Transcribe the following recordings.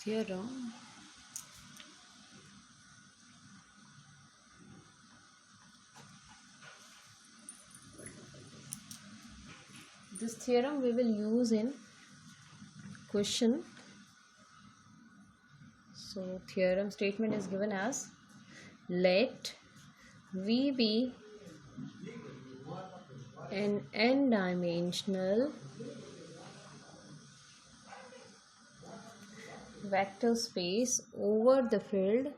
theorem. This theorem we will use in question. So theorem statement is given as, let V be an n-dimensional vector space over the field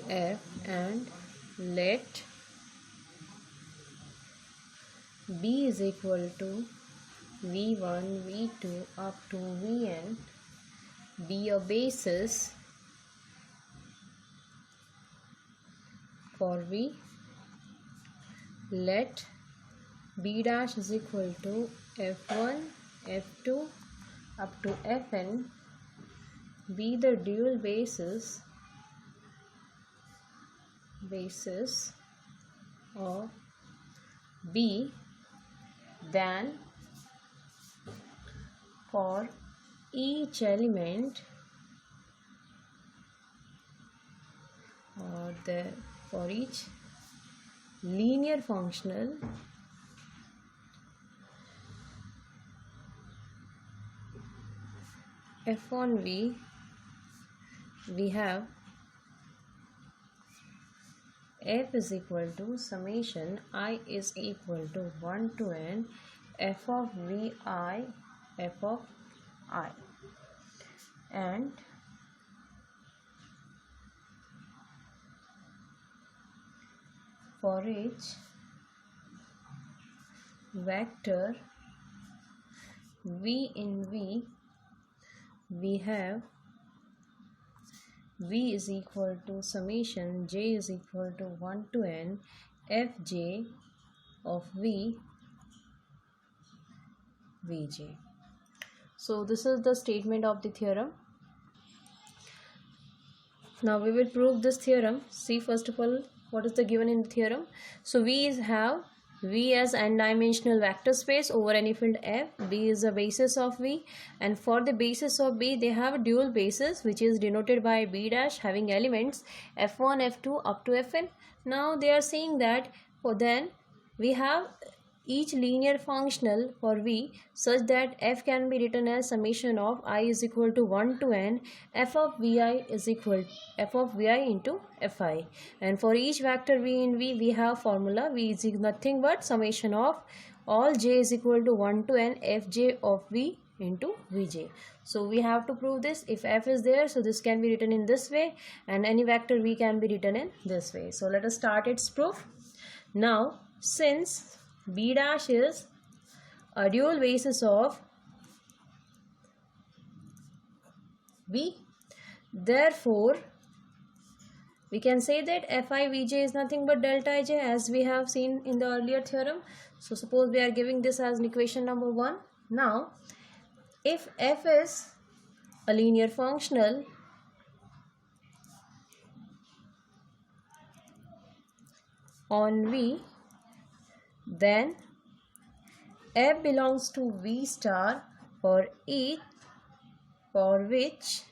F, and let B is equal to V1, V2 up to Vn be a basis for V. Let B dash is equal to F1, F2 up to Fn be the dual basis of B, then for each element for each linear functional f on V, we have f is equal to summation I is equal to 1 to n f of Vi f of I, and for each vector V in V, we have V is equal to summation j is equal to 1 to n fj of V Vj. So this is the statement of the theorem. Now we will prove this theorem. See first of all what is the given in the theorem. So we have V as n-dimensional vector space over any field F. B is the basis of V, and for the basis of B they have a dual basis which is denoted by B dash having elements F1, F2 up to Fn. Now they are saying that for then we have each linear functional for V such that f can be written as summation of I is equal to 1 to n f of Vi is equal f of Vi into Fi, and for each vector V in V we have formula V is nothing but summation of all j is equal to 1 to n fj of V into Vj. So we have to prove this. If f is there, so this can be written in this way, and any vector V can be written in this way. So let us start its proof. Now since B dash is a dual basis of V, therefore we can say that Fi Vj is nothing but delta Ij as we have seen in the earlier theorem. So suppose we are giving this as an equation number 1. Now if f is a linear functional on V, then f belongs to V star for which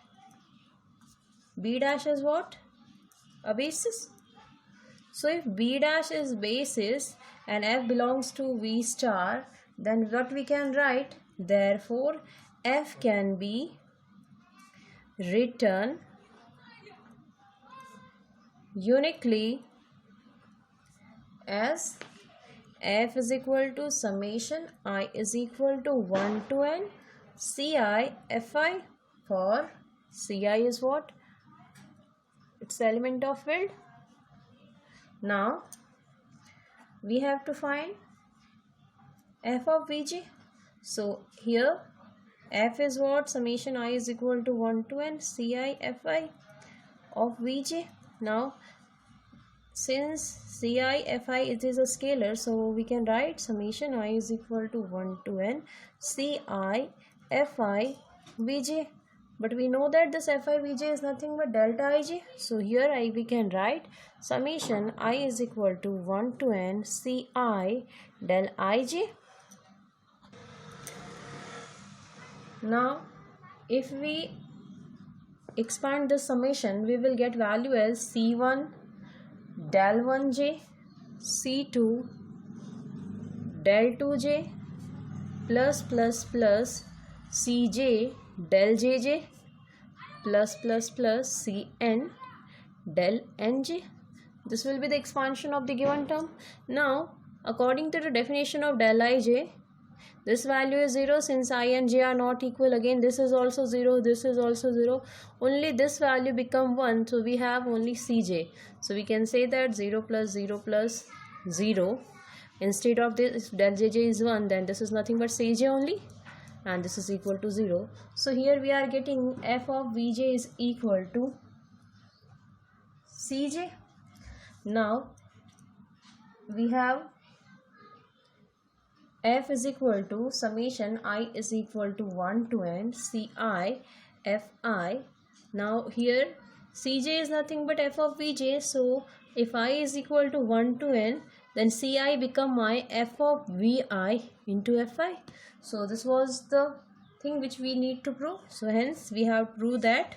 B dash is what? A basis. So if B dash is basis and f belongs to V star, then what we can write? Therefore f can be written uniquely as f is equal to summation I is equal to 1 to n Ci Fi, for Ci is what? It's the element of field. Now we have to find f of Vj. So here f is what? Summation I is equal to 1 to n Ci Fi of Vj. Now since Ci Fi it is a scalar, so we can write summation I is equal to 1 to n Ci Fi Vj. But we know that this Fi Vj is nothing but delta Ij. So here we can write summation I is equal to 1 to n Ci del Ij. Now if we expand this summation, we will get value as C1 del 1j, C2 del 2j plus Cj del jj plus Cn del nj. This will be the expansion of the given term. Now according to the definition of del ij, this value is 0 since I and j are not equal. Again this is also 0, this is also 0. Only this value become 1, so we have only Cj. So we can say that 0 plus 0 plus 0. Instead of this, if del jj is 1, then this is nothing but Cj only, and this is equal to 0. So here we are getting f of Vj is equal to Cj. Now we have f is equal to summation I is equal to 1 to n Ci Fi. Now here Cj is nothing but f of Vj, so if I is equal to 1 to n, then Ci become my f of Vi into Fi. So this was the thing which we need to prove. So hence we have proved that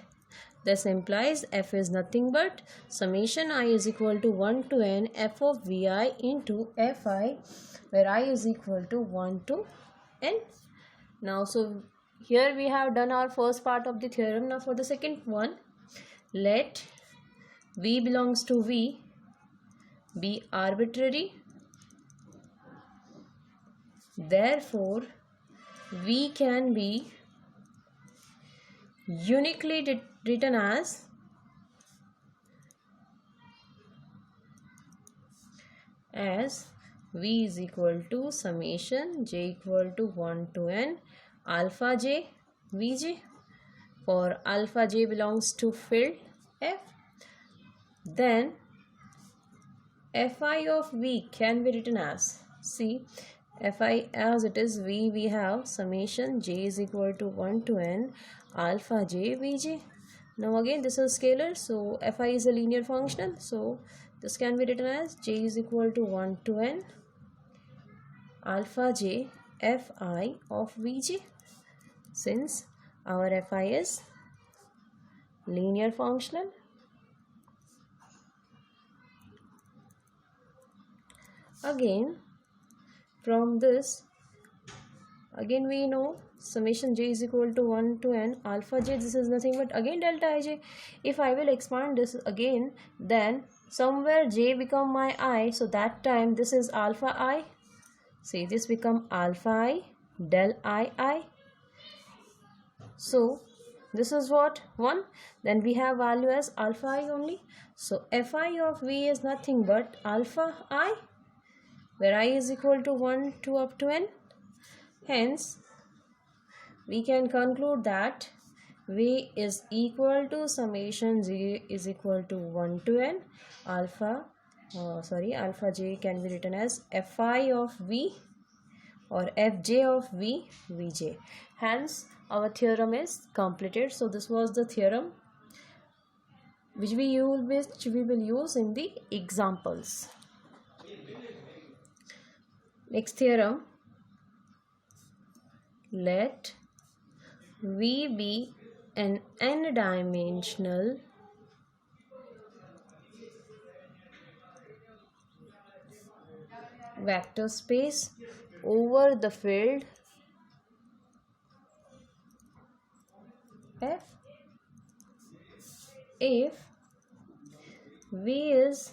this implies f is nothing but summation I is equal to 1 to n f of Vi into Fi, where I is equal to 1 to n. Now so here we have done our first part of the theorem. Now for the second one, let V belongs to V be arbitrary, therefore V can be uniquely written as V is equal to summation j equal to 1 to n alpha j Vj, for alpha j belongs to field F. Then Fi of V can be written as, see, Fi as it is V, we have summation j is equal to 1 to n alpha j Vj. Now again this is scalar, so Fi is a linear functional, so this can be written as j is equal to 1 to n alpha j Fi of Vj, since our Fi is linear functional. Again from this, again we know summation j is equal to 1 to n alpha j, this is nothing but again delta ij. If I will expand this again, then somewhere j become my I, so that time this is alpha I. See, this become alpha I del I. So this is what 1, then we have value as alpha I only. So Fi of V is nothing but alpha I, where I is equal to 1 to up to n. Hence we can conclude that V is equal to summation j is equal to 1 to n alpha j can be written as Fi of V or Fj of V Vj. Hence our theorem is completed. So this was the theorem which we will use in the examples. Next theorem, let V be an n-dimensional vector space over the field F if V is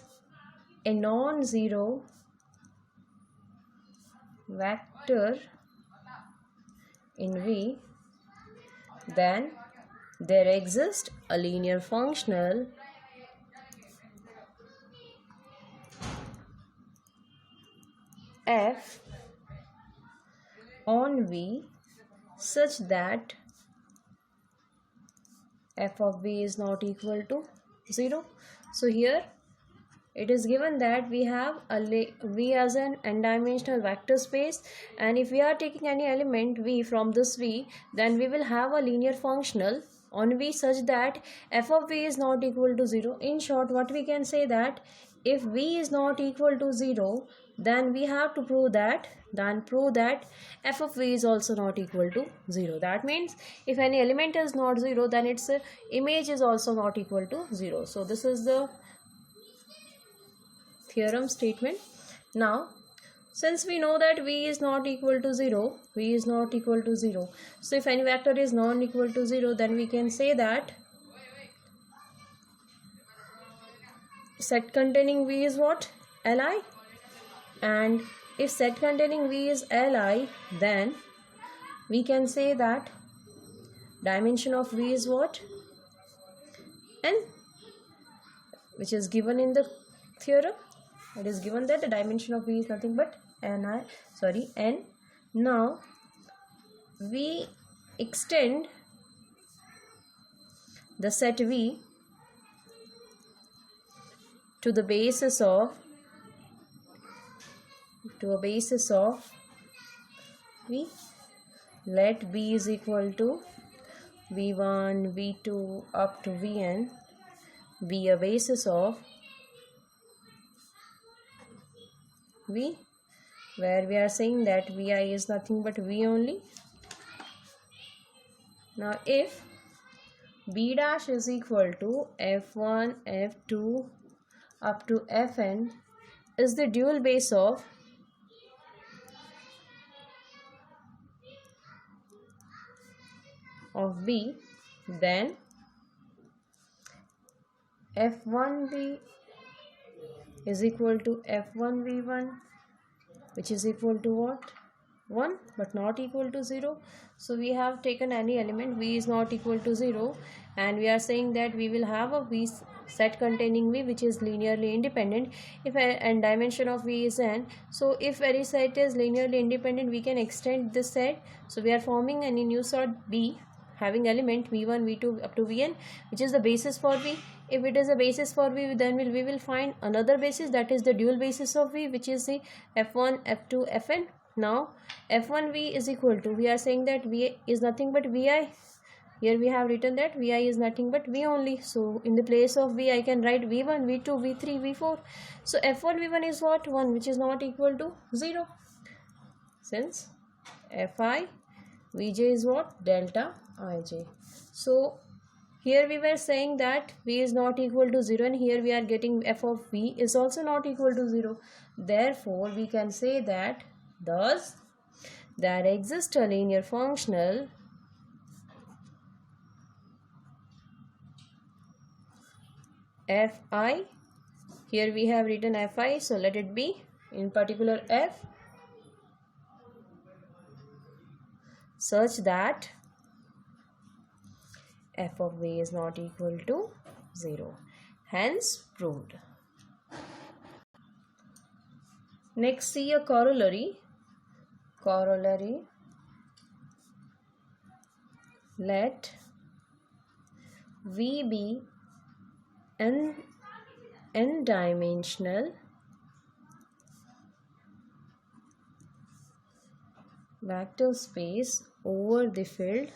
a non-zero vector in V, then there exists a linear functional f on V such that f of V is not equal to 0. So here it is given that we have V as an n-dimensional vector space, and if we are taking any element V from this V, then we will have a linear functional on V such that f of V is not equal to 0. In short, what we can say that if V is not equal to 0, then we have to prove that f of v is also not equal to 0. That means if any element is not 0, then its image is also not equal to 0. So this is the theorem statement. Now since we know that v is not equal to 0, so if any vector is non-equal to 0, then we can say that set containing v is what? Li. And if set containing v is Li, then we can say that dimension of v is what? N, which is given in the theorem. It is given that the dimension of v is nothing but n. Now we extend the set v to the basis of v. Let b is equal to v1, v2 up to vn be a basis of v, where we are saying that vi is nothing but v only. Now if b dash is equal to f1, f2 up to fn is the dual base of b, then f1v is equal to f1v1, which is equal to what? 1, but not equal to 0. So we have taken any element, v is not equal to 0, and we are saying that we will have a v set containing v which is linearly independent if and dimension of v is n. So if any set is linearly independent, we can extend this set. So we are forming any new set b having element v1, v2 up to vn, which is the basis for v. If it is a basis for v, then we will find another basis, that is the dual basis of v, which is the f1, f2, fn. Now f1v is equal to, we are saying that v is nothing but vi. Here we have written that vi is nothing but v only. So in the place of v, I can write v1, v2, v3, v4. So f1, v1 is what? 1, which is not equal to 0. Since fi, vj is what? Delta ij. So here we were saying that v is not equal to 0, and here we are getting f of v is also not equal to 0. Therefore we can say that thus there exists a linear functional fi. Here we have written fi, so let it be in particular f such that f of v is not equal to 0. Hence proved. Next, see a corollary. Let v be n dimensional vector space over the field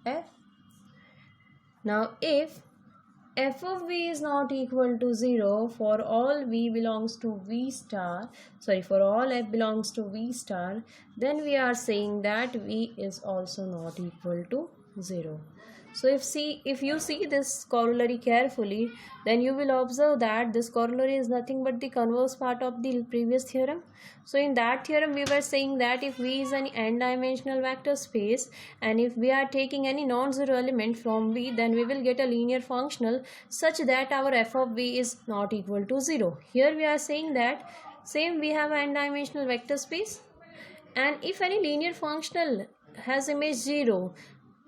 f. Now if f of v is not equal to 0 for all v belongs to v star, for all f belongs to v star, then we are saying that v is also not equal to 0. So if you see this corollary carefully, then you will observe that this corollary is nothing but the converse part of the previous theorem. So in that theorem we were saying that if v is an n-dimensional vector space, and if we are taking any non-zero element from v, then we will get a linear functional such that our f of v is not equal to 0. Here we are saying that same, we have an n-dimensional vector space, and if any linear functional has image 0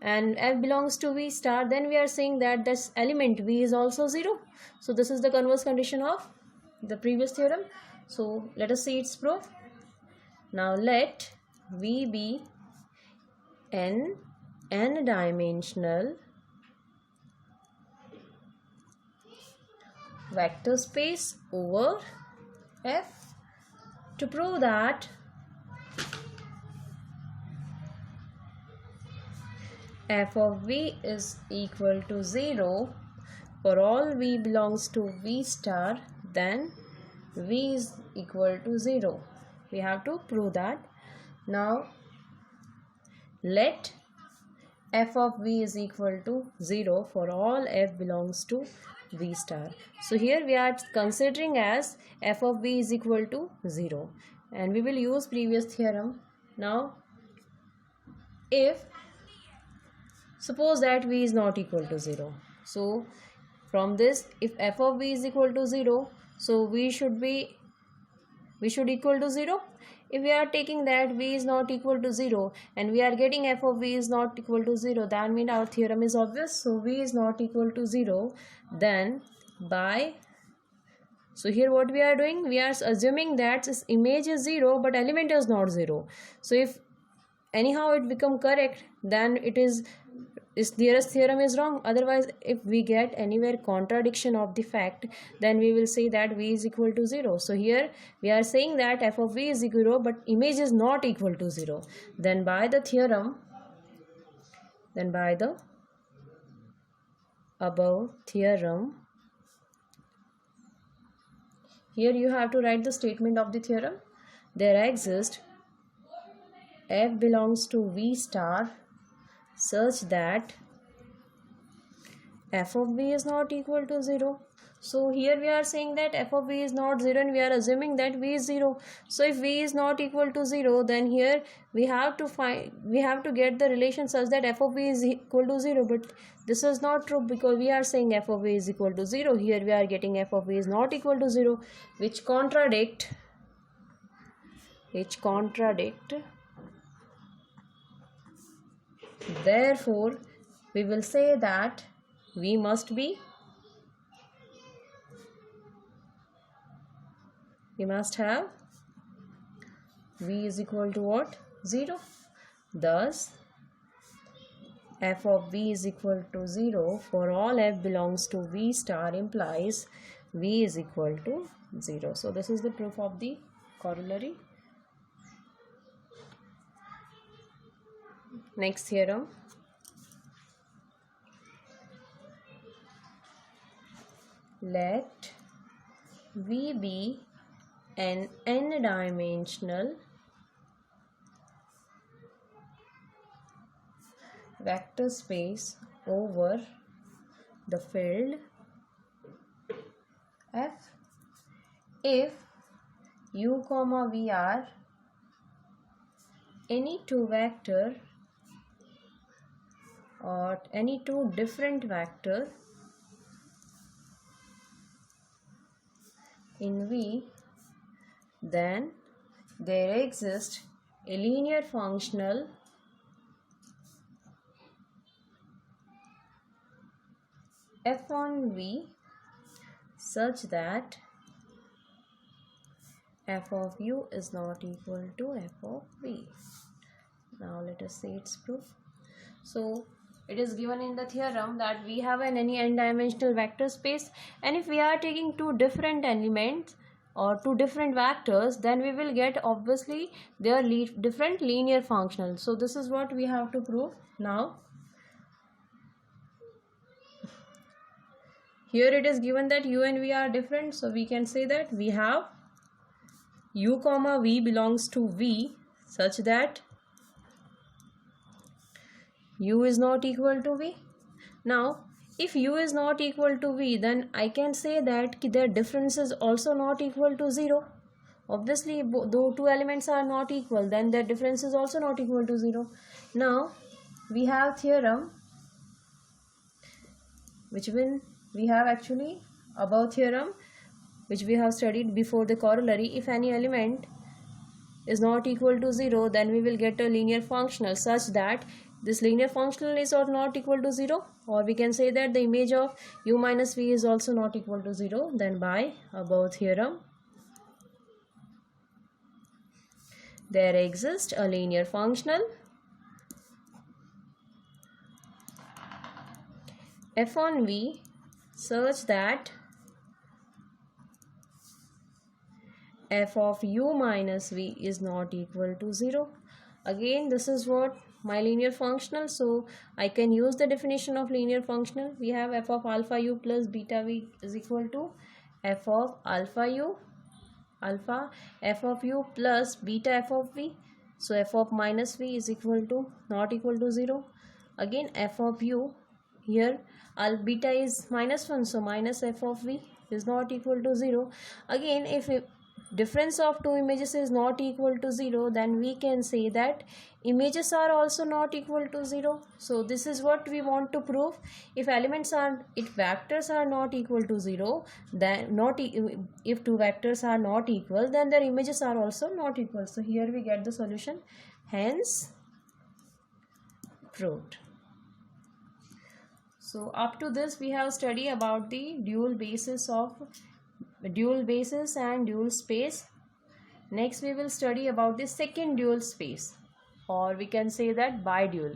and f belongs to v star, then we are saying that this element v is also 0. So this is the converse condition of the previous theorem. So let us see its proof. Now let v be n-dimensional vector space over f. To prove that f of v is equal to 0 for all v belongs to v star, then v is equal to 0. We have to prove that. Now let f of v is equal to 0 for all f belongs to v star. So here we are considering as f of v is equal to 0, and we will use previous theorem. Now if suppose that v is not equal to 0, so from this, if f of v is equal to 0, so we should equal to 0. If we are taking that v is not equal to 0 and we are getting f of v is not equal to 0, that means our theorem is obvious. So v is not equal to 0, then so here what we are doing, we are assuming that this image is 0 but element is not 0. So if anyhow it become correct, then this nearest theorem is wrong. Otherwise, if we get anywhere contradiction of the fact, then we will say that v is equal to 0. So here we are saying that f of v is equal to 0 but image is not equal to 0. Then by the above theorem, here you have to write the statement of the theorem. There exists f belongs to v star such that f of v is not equal to 0. So here we are saying that f of v is not 0 and we are assuming that v is 0. So if v is not equal to 0, then here we have to get the relation such that f of v is equal to 0, but this is not true because we are saying f of v is equal to 0. Here we are getting f of v is not equal to 0, which contradict. Therefore, we will say that we must have v is equal to what? 0. Thus, f of v is equal to 0 for all f belongs to v star implies v is equal to 0. So this is the proof of the corollary. Next theorem. Let V be an n-dimensional vector space over the field F if u, v are any two vector or any two different vector in V, then there exists a linear functional f on V such that f of u is not equal to f of v. Now let us see its proof. So it is given in the theorem that we have any n-dimensional vector space, and if we are taking two different elements or two different vectors, then we will get obviously their different linear functionals. So this is what we have to prove. Now here it is given that u and v are different, so we can say that we have u, v belongs to v such that u is not equal to v. Now if u is not equal to v, then I can say that their difference is also not equal to 0. Obviously, though two elements are not equal, then their difference is also not equal to 0. Now we have theorem which we have actually above theorem which we have studied before the corollary. If any element is not equal to 0, then we will get a linear functional such that this linear functional is or not equal to 0, or we can say that the image of u minus v is also not equal to 0. Then by above theorem, there exists a linear functional f on v such that f of u minus v is not equal to 0. Again, this is what my linear functional, so I can use the definition of linear functional. We have f of alpha u plus beta v is equal to f of alpha u, alpha f of u plus beta f of v. So f of minus v is equal to not equal to 0. Again f of u, here beta is minus 1, so minus f of v is not equal to 0. Again, if difference of two images is not equal to 0, then we can say that images are also not equal to 0. So this is what we want to prove. If vectors are not equal to 0, then if two vectors are not equal, then their images are also not equal. So here we get the solution, hence proved. So up to this we have studied about the dual basis and dual space. Next we will study about the second dual space, or we can say that bidual.